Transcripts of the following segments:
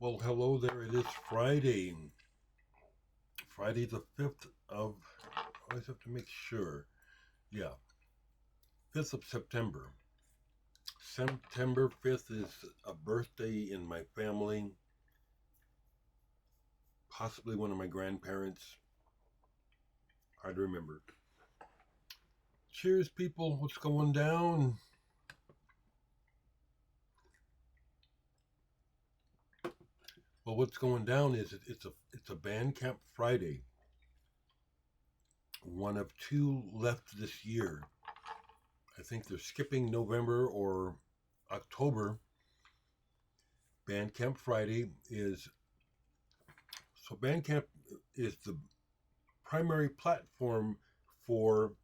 Well, hello there. It is Friday. Friday the 5th of. I always have to make sure. Yeah, 5th of September. September 5th is a birthday in my family, possibly one of my grandparents. Hard to remember. Cheers, people. What's going down? Well, what's going down is it's a Bandcamp Friday. One of two left this year. I think they're skipping November or October. Bandcamp Friday is Bandcamp is the primary platform for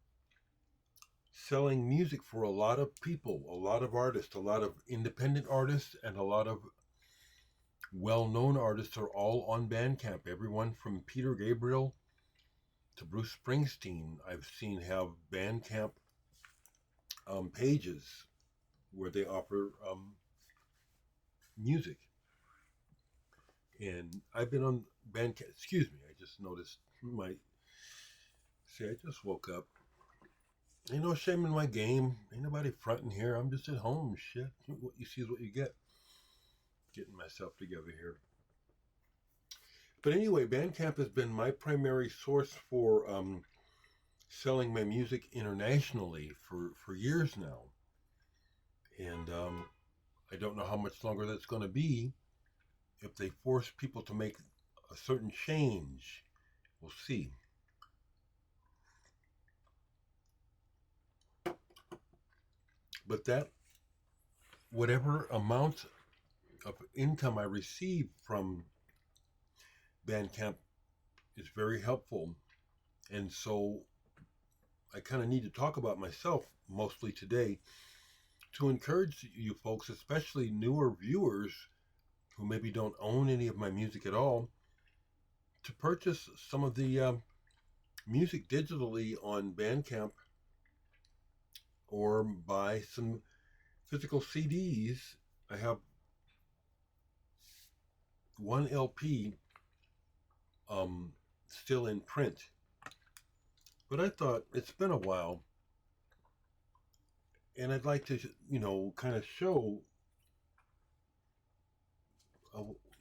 selling music for a lot of people, a lot of artists, a lot of independent artists, and a lot of well-known artists are all on Bandcamp. Everyone from Peter Gabriel to Bruce Springsteen, I've seen have Bandcamp pages where they offer music. And I've been on Bandcamp. Excuse me, I just noticed my. See, I just woke up. Ain't no shame in my game. Ain't nobody fronting here. I'm just at home. Shit. What you see is what you get. Getting myself together here. But anyway, Bandcamp has been my primary source for selling my music internationally for years now. And I don't know how much longer that's going to be. If they force people to make a certain change, we'll see. But that, whatever amount of income I receive from Bandcamp is very helpful. And so I kind of need to talk about myself mostly today to encourage you folks, especially newer viewers who maybe don't own any of my music at all, to purchase some of the music digitally on Bandcamp or buy some physical CDs. I have one LP still in print. But I thought it's been a while, and I'd like to, kind of show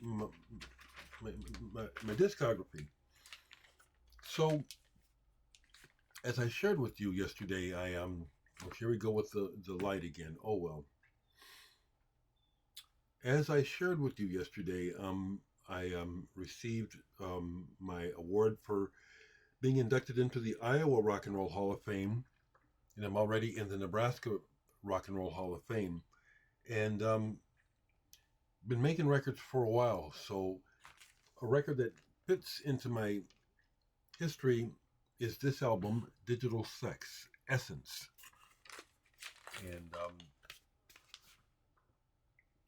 my, my discography. So, as I shared with you yesterday, well, here we go with the light again. Oh well. As I shared with you yesterday, I received my award for being inducted into the Iowa Rock and Roll Hall of Fame, and I'm already in the Nebraska Rock and Roll Hall of Fame, and been making records for a while. So a record that fits into my history is this album, Digital Sex Essence, and I'm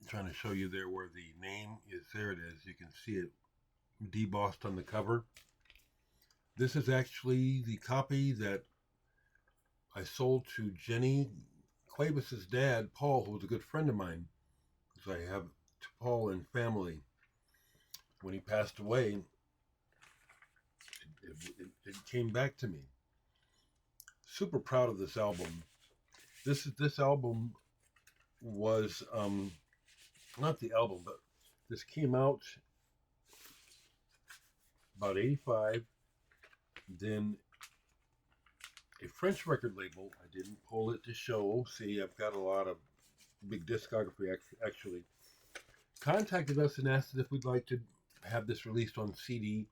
trying to show you there where the name is. There it is. You can see it debossed on the cover. This is actually the copy that I sold to Jenny Cuevas' dad, Paul, who was a good friend of mine, because I have Paul and family. When he passed away, it came back to me. Super proud of this album. This album was not the album, but this came out about 85. Then a French record label. I didn't pull it to show. See, I've got a lot of big discography actually. Contacted us and asked if we'd like to have this released on CD.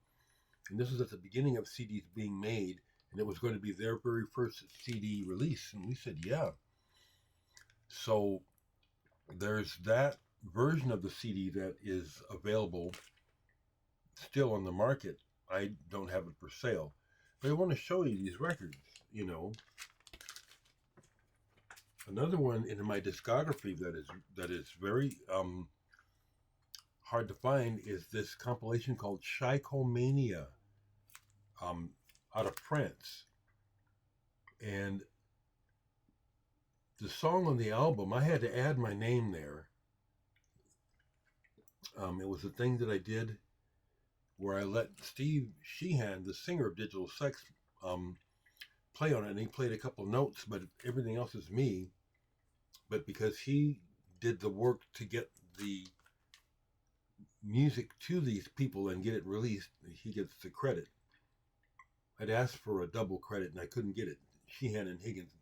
And this was at the beginning of CDs being made, and it was going to be their very first CD release. And we said, yeah. So there's that version of the CD that is available still on the market. I don't have it for sale. But I want to show you these records, Another one in my discography that is very hard to find is this compilation called Shaikomania out of France. And the song on the album, I had to add my name there. It was a thing that I did where I let Steve Sheehan, the singer of Digital Sex, play on it, and he played a couple notes, but everything else is me. But because he did the work to get the music to these people and get it released, he gets the credit. I'd asked for a double credit and I couldn't get it. Sheehan and Higgins.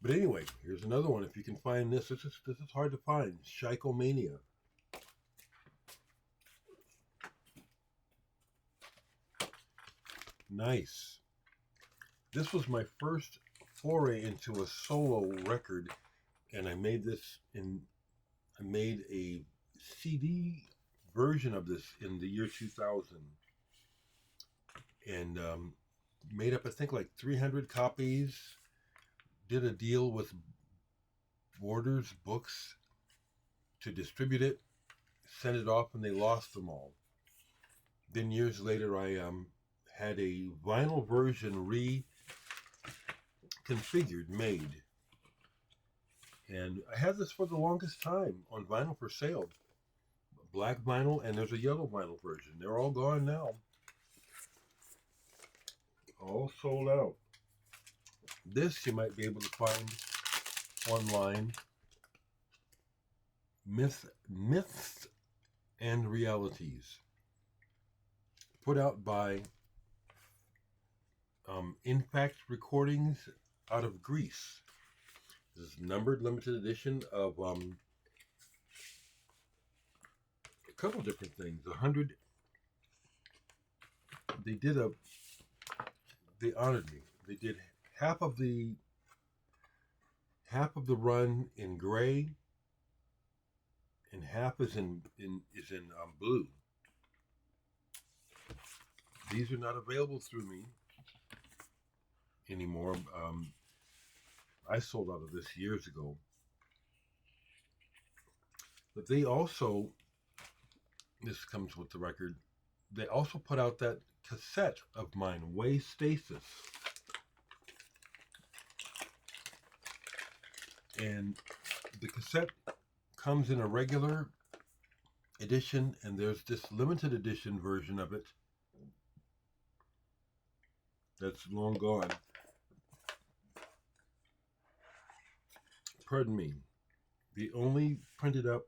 But anyway, here's another one. If you can find this, this is hard to find. Shaikomania. Nice. This was my first foray into a solo record, and I made a CD version of this in the year 2000, and made up, I think, like 300 copies. Did a deal with Borders Books to distribute it, sent it off, and they lost them all. Then years later, I had a vinyl version reconfigured, made. And I had this for the longest time on vinyl for sale. Black vinyl, and there's a yellow vinyl version. They're all gone now. All sold out. This you might be able to find online. Myths and Realities. Put out by In Fact Recordings out of Greece. This is numbered limited edition of a couple different things. 100. They honored me. They did half of the run in gray, and half is in blue. These are not available through me anymore. I sold out of this years ago. But they also, this comes with the record, they also put out that cassette of mine, Way Stasis. And the cassette comes in a regular edition, and there's this limited edition version of it that's long gone. Pardon me. They only printed up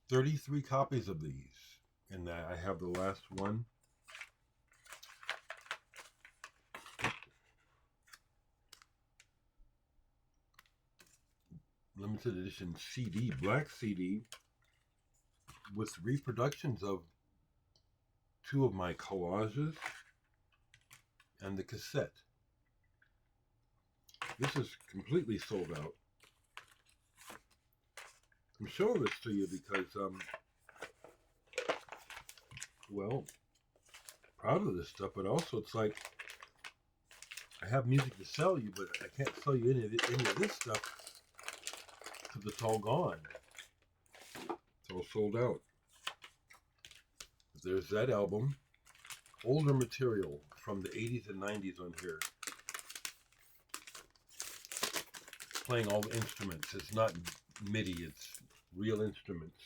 33 copies of these, and I have the last one. Limited edition CD, black CD, with reproductions of 2 of my collages and the cassette. This is completely sold out. I'm showing this to you because, well, proud of this stuff, but also it's like I have music to sell you, but I can't sell you any of this stuff because it's all gone. It's all sold out. There's that album. Older material from the 80s and 90s on here. Playing all the instruments. It's not MIDI, it's real instruments.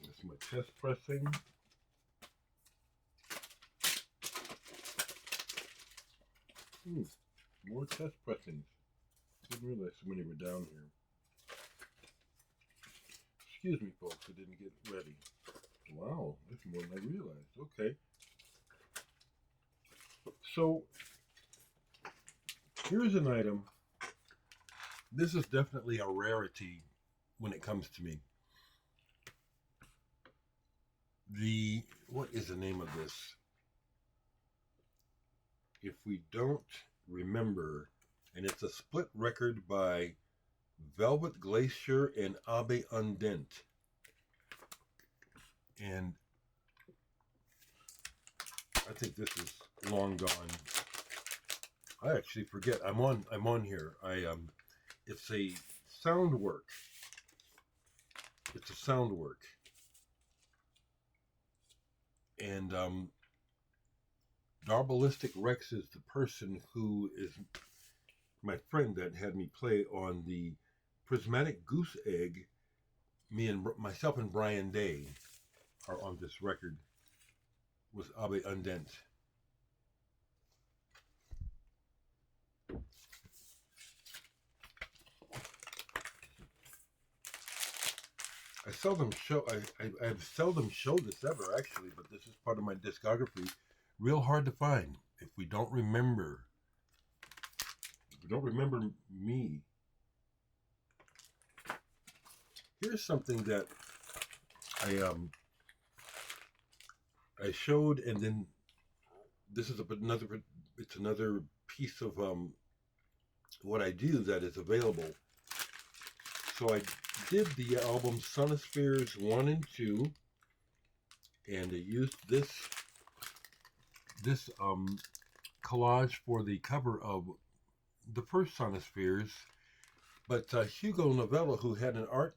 That's my test pressing. More test pressings. Didn't realize so many were down here. Excuse me, folks, I didn't get ready. Wow, that's more than I realized. Okay. So, here's an item. This is definitely a rarity when it comes to me. What is the name of this? If we don't remember, and it's a split record by Velvet Glacier and Abe Undent. And I think this is long gone. I actually forget. I'm on here. It's a sound work. It's a sound work. And Darbalistic Rex is the person who is my friend that had me play on the Prismatic Goose Egg. Myself and Brian Day are on this record with Abe Undent. I seldom show. I've seldom showed this ever actually, but this is part of my discography. Real hard to find if we don't remember. If we don't remember me. Here's something that I showed, and then this is another. It's another piece of what I do that is available. So I did the album Sonospheres 1 and 2, and I used this collage for the cover of the first Sonospheres. But Hugo Novella, who had an art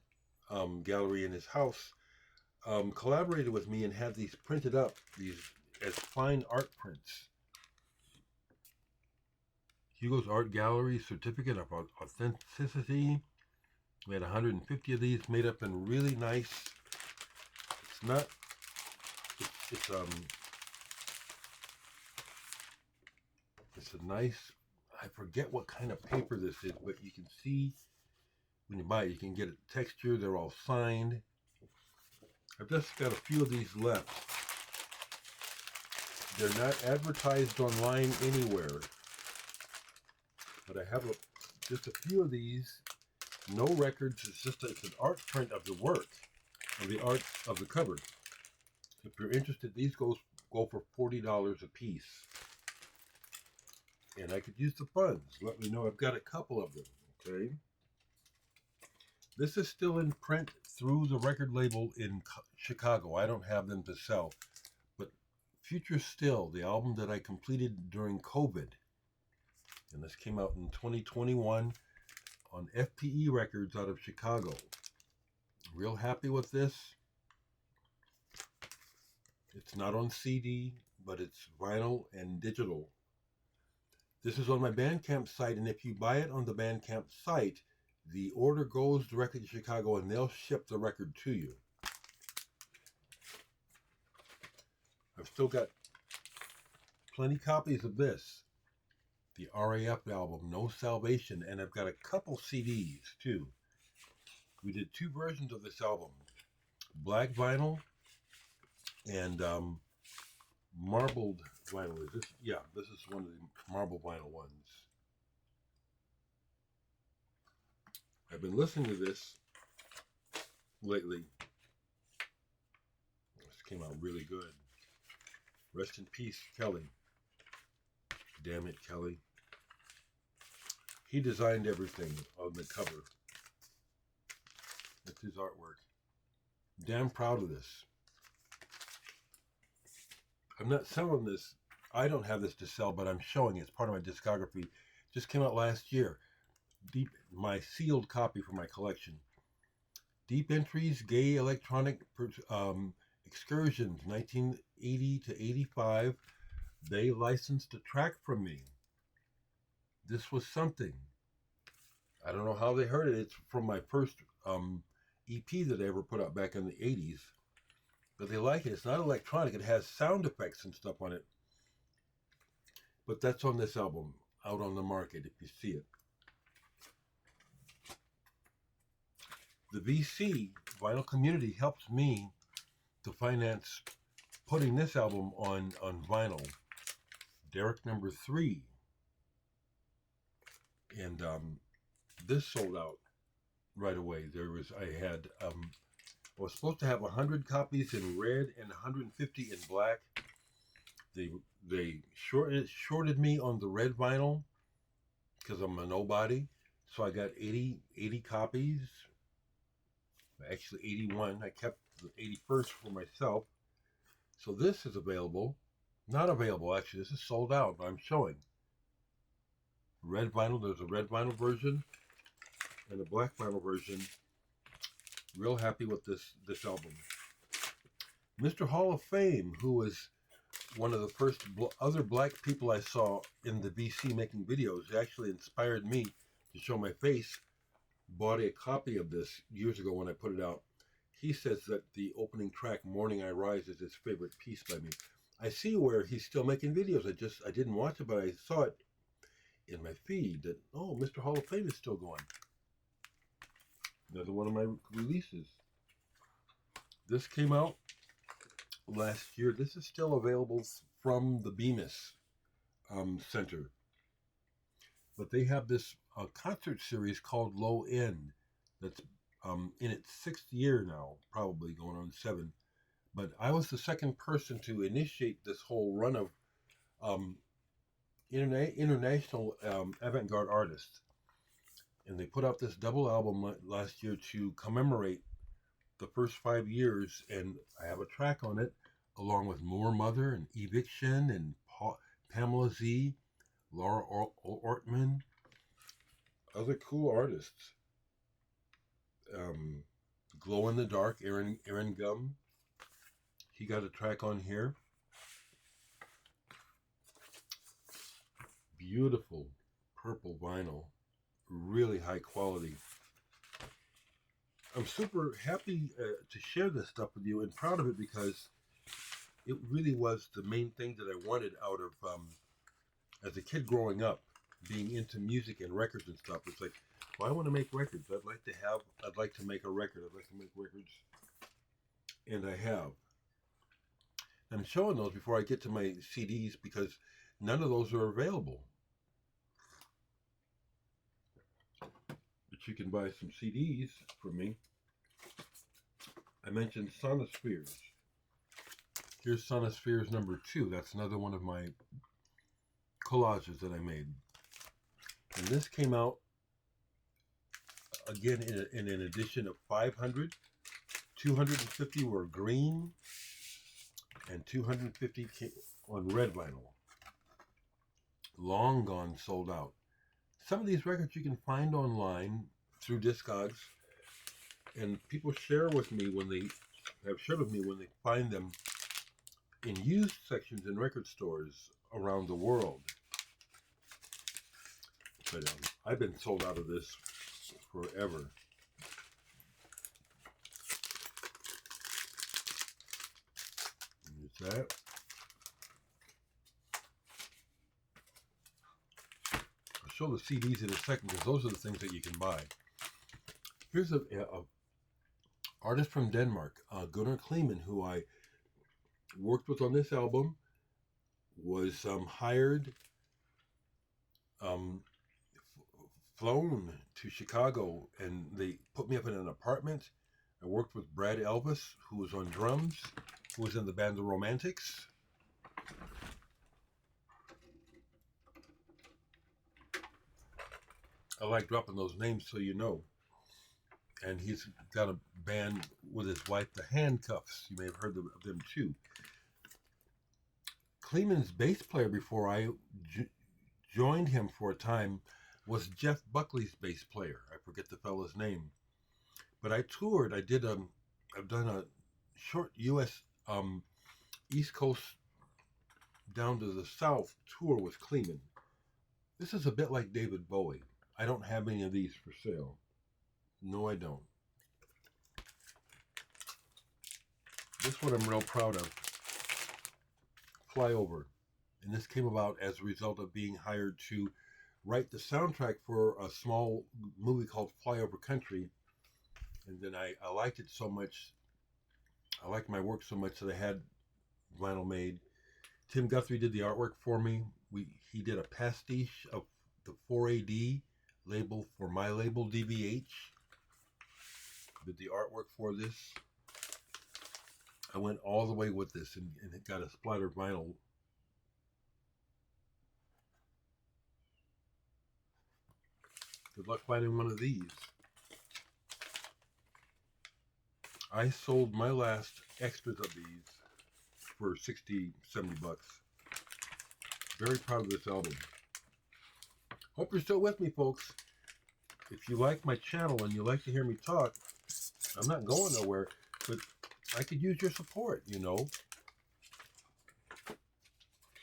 gallery in his house, collaborated with me and had these printed up, these as fine art prints. Hugo's Art Gallery Certificate of Authenticity. We had 150 of these made up in really nice. It's not. It's a nice. I forget what kind of paper this is, but you can see when you buy it, you can get a texture. They're all signed. I've just got a few of these left. They're not advertised online anywhere, but I have just a few of these. No records. It's an art print of the work, of the art of the cover. If you're interested, these go for $40 a piece. And I could use the funds. Let me know. I've got a couple of them. Okay. This is still in print through the record label in Chicago. I don't have them to sell. But Future Still, the album that I completed during COVID. And this came out in 2021 on FPE Records out of Chicago. Real happy with this. It's not on CD, but it's vinyl and digital. This is on my Bandcamp site, and if you buy it on the Bandcamp site, the order goes directly to Chicago and they'll ship the record to you. I've still got plenty copies of this, the RAF album, No Salvation, and I've got a couple CDs too. We did two versions of this album, black vinyl and marbled vinyl. Is this? Yeah, this is one of the marble vinyl ones. I've been listening to this lately. This came out really good. Rest in peace, Kelly. Damn it, Kelly. He designed everything on the cover. That's his artwork. Damn proud of this. I'm not selling this. I don't have this to sell, but I'm showing it. It's part of my discography. Just came out last year. My sealed copy for my collection. Deep Entries, Gay Electronic Excursions, 1980 to 85. They licensed a track from me. This was something. I don't know how they heard it. It's from my first EP that I ever put out back in the 80s. But they like it. It's not electronic. It has sound effects and stuff on it. But that's on this album, out on the market, if you see it. The VC, Vinyl Community, helps me to finance putting this album on vinyl. Dereck number 3. And this sold out right away. I was supposed to have 100 copies in red and 150 in black. They shorted me on the red vinyl because I'm a nobody. So I got 80 copies. Actually 81. I kept the 81st for myself. So this is available. Not available, actually. This is sold out, but I'm showing. Red vinyl. There's a red vinyl version and a black vinyl version. Real happy with this album. Mr. Hall of Fame, who was one of the first other black people I saw in the BC making videos. It actually inspired me to show my face. Bought a copy of this years ago when I put it out. He says that the opening track, Morning I Rise, is his favorite piece by me. I see where he's still making videos. I didn't watch it, but I saw it in my feed that, oh, Mr. Hall of Fame is still going. Another one of my releases. This came out last year. This is still available from the Bemis Center. But they have this concert series called Low End that's in its 6th year now, probably going on 7. But I was the second person to initiate this whole run of international avant-garde artists. And they put out this double album last year to commemorate the first 5 years, and I have a track on it along with Moore Mother and Eviction and Pamela Z, Laura Ortman, other cool artists. Glow in the Dark, Aaron Gum. He got a track on here. Beautiful purple vinyl, really high quality. I'm super happy to share this stuff with you and proud of it because it really was the main thing that I wanted out of, as a kid growing up, being into music and records and stuff. It's like, well, I want to make records. I'd like to make a record. I'd like to make records. And I have. I'm showing those before I get to my CDs because none of those are available. But you can buy some CDs from me. I mentioned Sonospheres. Here's Sonospheres number 2. That's another one of my collages that I made. And this came out again in an edition of 500. 250 were green and 250 on red vinyl. Long gone sold out. Some of these records you can find online through Discogs, and people share with me when they have shared with me when they find them in used sections in record stores around the world. But I've been sold out of this forever. There's that. I'll show the CDs in a second because those are the things that you can buy. Here's a artist from Denmark, Gunnar Kleeman, who I worked with on this album, was hired, flown to Chicago, and they put me up in an apartment. I worked with Brad Elvis, who was on drums, who was in the band The Romantics. I like dropping those names so you know. And he's got a band with his wife, The Handcuffs. You may have heard of them too. Kleeman's bass player before I joined him for a time was Jeff Buckley's bass player. I forget the fellow's name. But I toured. I've done a short U.S. East Coast down to the South tour with Kleeman. This is a bit like David Bowie. I don't have any of these for sale. No, I don't. This one I'm real proud of. Flyover. And this came about as a result of being hired to write the soundtrack for a small movie called Flyover Country. And then I liked it so much. I liked my work so much that I had vinyl made. Tim Guthrie did the artwork for me. He did a pastiche of the 4AD label for my label, DVH. Did the artwork for this. I went all the way with this and it got a splatter vinyl. Good luck finding one of these. I sold my last extras of these for 60, 70 bucks. Very proud of this album. Hope you're still with me, folks. If you like my channel and you like to hear me talk, I'm not going nowhere, but I could use your support, you know.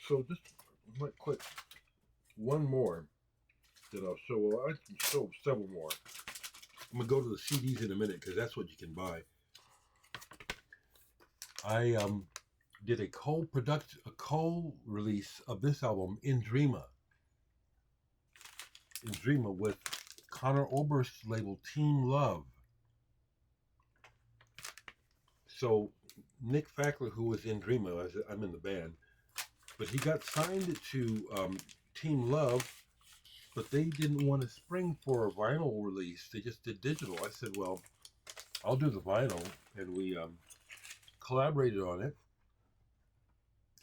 So just right quick, one more that I'll show. Well, I can show several more. I'm gonna go to the CDs in a minute because that's what you can buy. I did a co-release of this album in Dreama with Connor Oberst's label Team Love. So Nick Fackler, who was in Dreama, I'm in the band, but he got signed to Team Love, but they didn't want to spring for a vinyl release. They just did digital. I said, well, I'll do the vinyl, and we collaborated on it.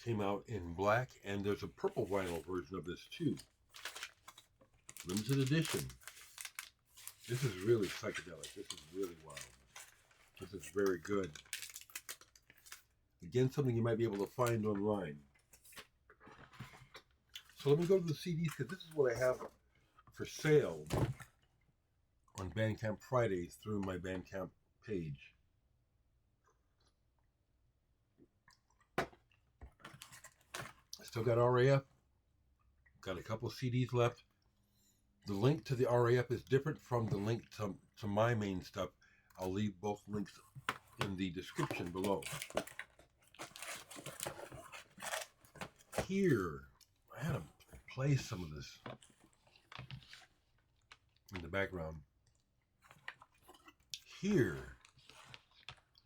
Came out in black, and there's a purple vinyl version of this too. Limited edition. This is really psychedelic. This is really wild. This is very good. Again, something you might be able to find online. So let me go to the CDs because this is what I have for sale on Bandcamp Fridays through my Bandcamp page. I still got RAF. Got a couple CDs left. The link to the RAF is different from the link to my main stuff. I'll leave both links in the description below. Here, I had to play some of this in the background. Here,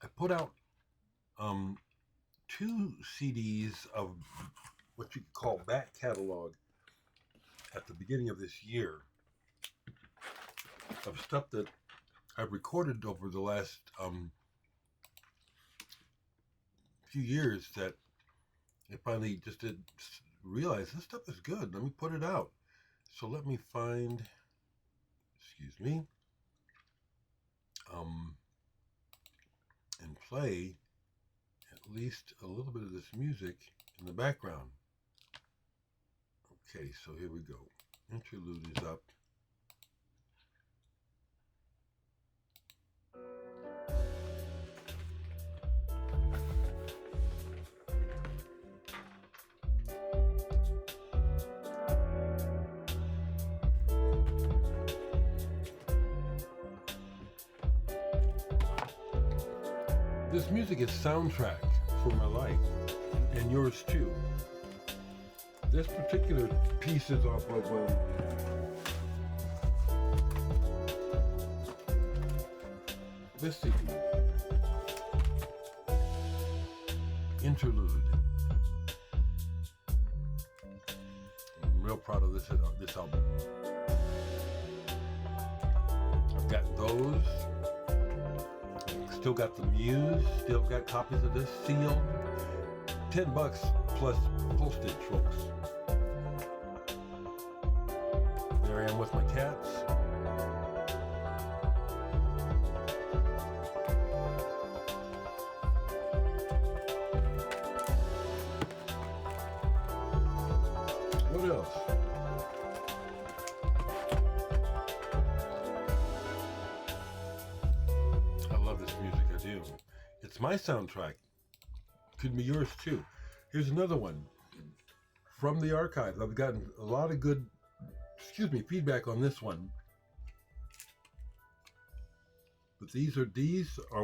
I put out 2 CDs of what you could call back catalog at the beginning of this year of stuff that I've recorded over the last few years that I finally just did realize this stuff is good. Let me put it out. So let me find, excuse me, and play at least a little bit of this music in the background. Okay, so here we go. Interlude is up. This music is soundtrack for my life, and yours too. This particular piece is off of this CD, Interlude. I'm real proud of this album. I've got those. Still got the Muse, still got copies of this sealed. $10 plus postage, folks. There I am with my cats. What else? It's my soundtrack. Could be yours too. Here's another one from the archives. I've gotten a lot of good, feedback on this one. But these are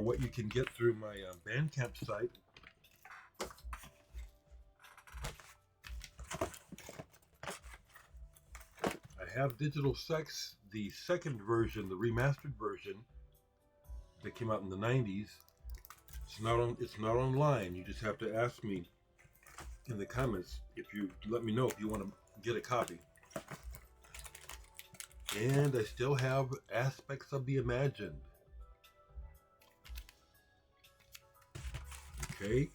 what you can get through my Bandcamp site. I have Digital Sex, the second version, the remastered version that came out in the 90s. It's not online. You just have to ask me in the comments if you let me know if you want to get a copy. And I still have Aspects of the Imagined. Okay.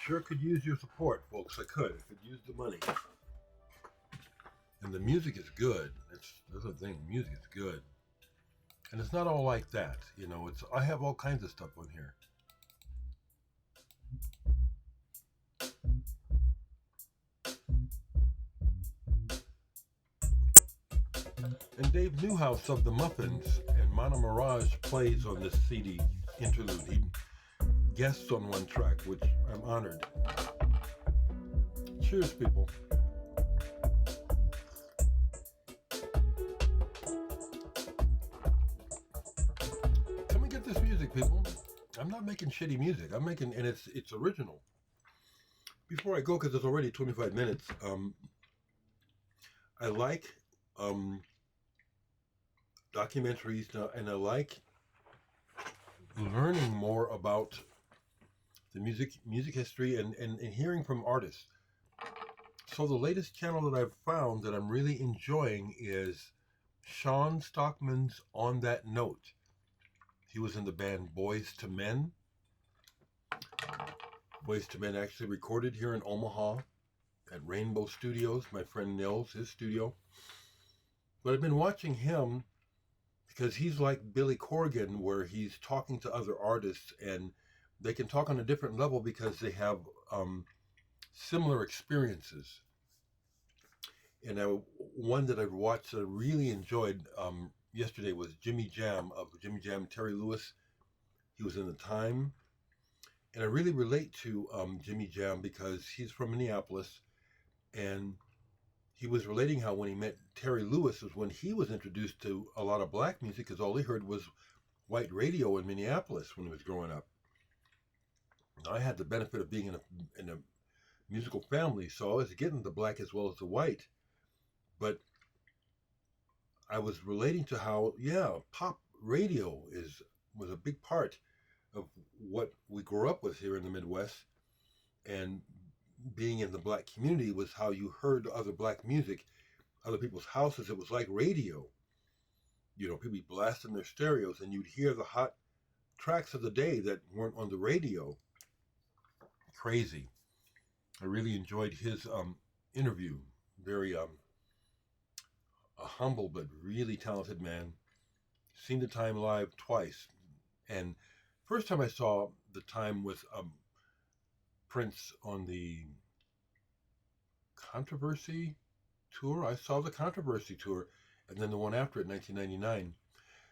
Sure could use your support, folks. I could use the money. And the music is good. That's the thing. Music is good, and it's not all like that. I have all kinds of stuff on here. And Dave Newhouse of the Muffins and Mana Mirage plays on this CD Interlude. guests on one track, which I'm honored. Cheers, people. Come and get this music, people. I'm not making shitty music. I'm making, and it's original. Before I go, because it's already 25 minutes, I like documentaries now, and I like learning more about the music history and hearing from artists. So the latest channel that I've found that I'm really enjoying is Sean Stockman's On That Note. He was in the band Boys to Men. Boys to Men actually recorded here in Omaha at Rainbow Studios, my friend Nils, his studio. But I've been watching him because he's like Billy Corgan, where he's talking to other artists and they can talk on a different level because they have similar experiences. And one that I've watched that I really enjoyed yesterday was Jimmy Jam of Jimmy Jam, Terry Lewis. He was in The Time. And I really relate to Jimmy Jam because he's from Minneapolis, and he was relating how when he met Terry Lewis was when he was introduced to a lot of black music, because all he heard was white radio in Minneapolis when he was growing up. I had the benefit of being in a musical family, so I was getting the black as well as the white. But I was relating to how, pop radio was a big part of what we grew up with here in the Midwest, and being in the black community was how you heard other black music, other people's houses. It was like radio. People blasting their stereos, and you'd hear the hot tracks of the day that weren't on the radio. Crazy. I really enjoyed his interview. Very a humble but really talented man. Seen The Time live twice, and first time I saw The Time with Prince on the Controversy tour. I saw the Controversy tour, and then the one after it, 1999.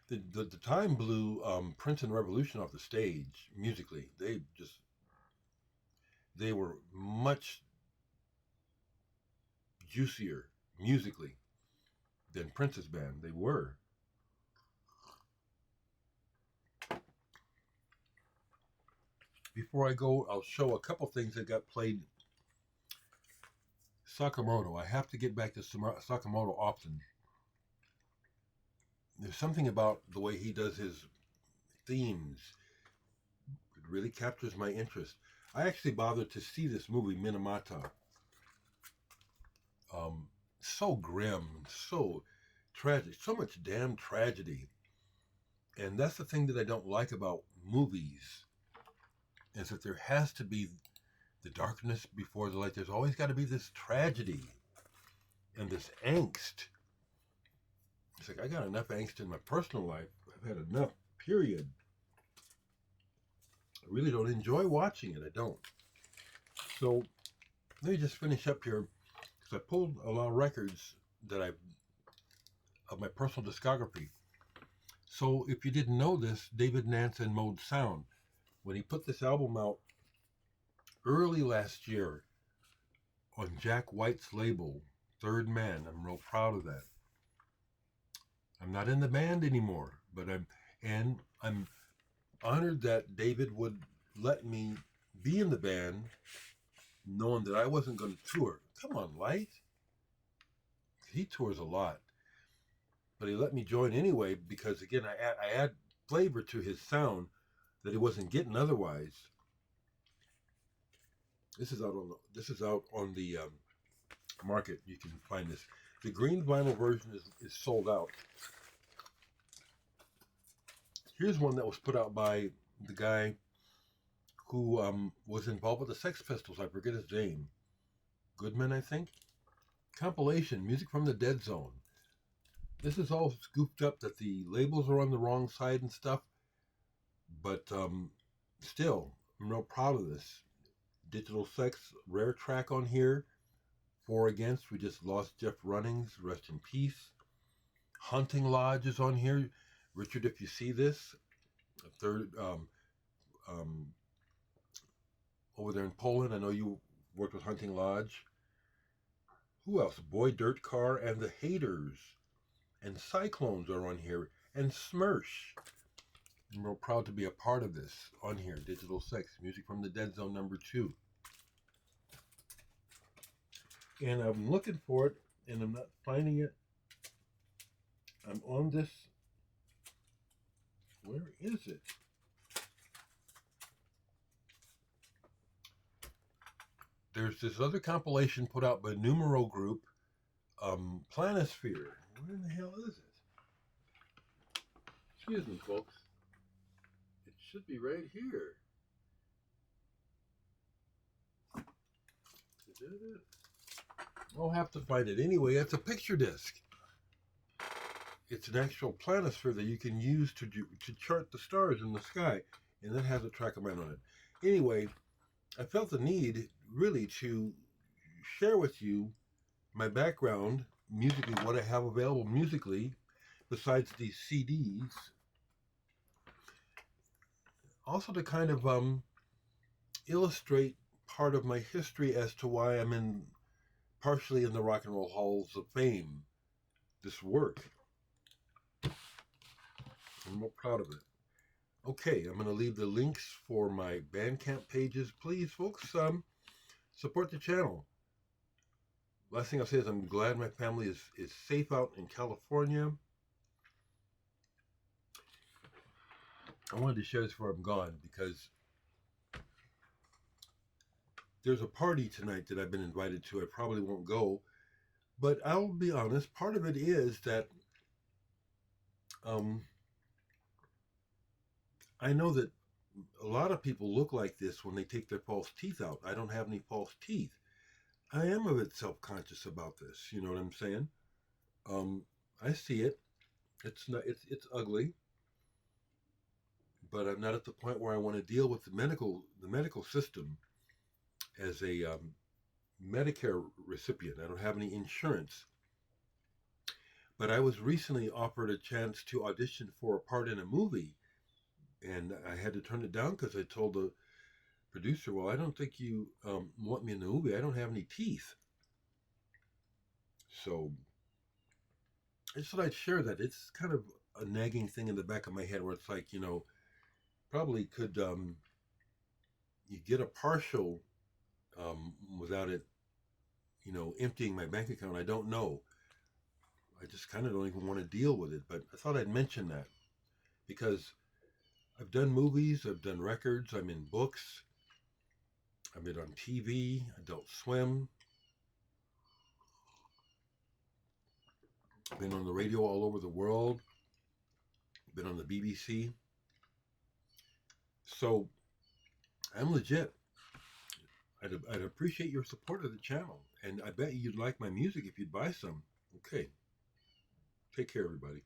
The Time blew Prince and Revolution off the stage musically. They were much juicier musically than Prince's band. They were. Before I go, I'll show a couple things that got played. Sakamoto. I have to get back to Sakamoto often. There's something about the way he does his themes. It really captures my interest. I actually bothered to see this movie, Minamata. So grim, so tragic, so much damn tragedy. And that's the thing that I don't like about movies, is that there has to be the darkness before the light. There's always got to be this tragedy and this angst. It's like, I got enough angst in my personal life. I've had enough, period. I really don't enjoy watching it. I don't. So let me just finish up here, because I pulled a lot of records of my personal discography. So if you didn't know this, David Nance and Mode Sound, when he put this album out early last year on Jack White's label, Third Man, I'm real proud of that. I'm not in the band anymore, but I'm honored that David would let me be in the band, knowing that I wasn't going to tour. Come on, Light. He tours a lot, but he let me join anyway because, again, I add flavor to his sound that he wasn't getting otherwise. This is out on the market. You can find this. The green vinyl version is sold out. Here's one that was put out by the guy who was involved with the Sex Pistols. I forget his name. Goodman, I think. Compilation, Music from the Dead Zone. This is all scooped up that the labels are on the wrong side and stuff. But still, I'm real proud of this. Digital Sex, rare track on here. 4 Against, we just lost Jeff Runnings, rest in peace. Hunting Lodge is on here. Richard, if you see this, a third over there in Poland. I know you worked with Hunting Lodge. Who else? Boy Dirt Car and the Haters. And Cyclones are on here. And Smirsh. I'm real proud to be a part of this on here. Digital Sex. Music from the Dead Zone #2. And I'm looking for it, and I'm not finding it. I'm on this. Where is it? There's this other compilation put out by Numero Group, Planisphere. Where in the hell is it? Excuse me, folks. It should be right here. Is that it? I'll have to find it. Anyway, it's a picture disc. It's an actual planisphere that you can use to chart the stars in the sky, and that has a track of mine on it. Anyway, I felt the need really to share with you my background musically, what I have available musically, besides these CDs. Also to kind of illustrate part of my history as to why I'm partially in the Rock and Roll Halls of Fame. This work. I'm real proud of it. Okay, I'm going to leave the links for my Bandcamp pages. Please, folks, support the channel. Last thing I'll say is I'm glad my family is safe out in California. I wanted to share this before I'm gone because there's a party tonight that I've been invited to. I probably won't go, but I'll be honest, part of it is that I know that a lot of people look like this when they take their false teeth out. I don't have any false teeth. I am a bit self-conscious about this. You know what I'm saying? I see it. It's not. It's ugly. But I'm not at the point where I want to deal with the medical system as a Medicare recipient. I don't have any insurance. But I was recently offered a chance to audition for a part in a movie, and I had to turn it down because I told the producer, well, I don't think you want me in the movie. I don't have any teeth. So I just thought I'd share that. It's kind of a nagging thing in the back of my head where it's like, probably could you get a partial without it, emptying my bank account. I don't know. I just kind of don't even want to deal with it. But I thought I'd mention that because I've done movies, I've done records, I'm in books, I've been on TV, Adult Swim, I've been on the radio all over the world, been on the BBC. So I'm legit. I'd appreciate your support of the channel, and I bet you'd like my music if you'd buy some. Okay. Take care, everybody.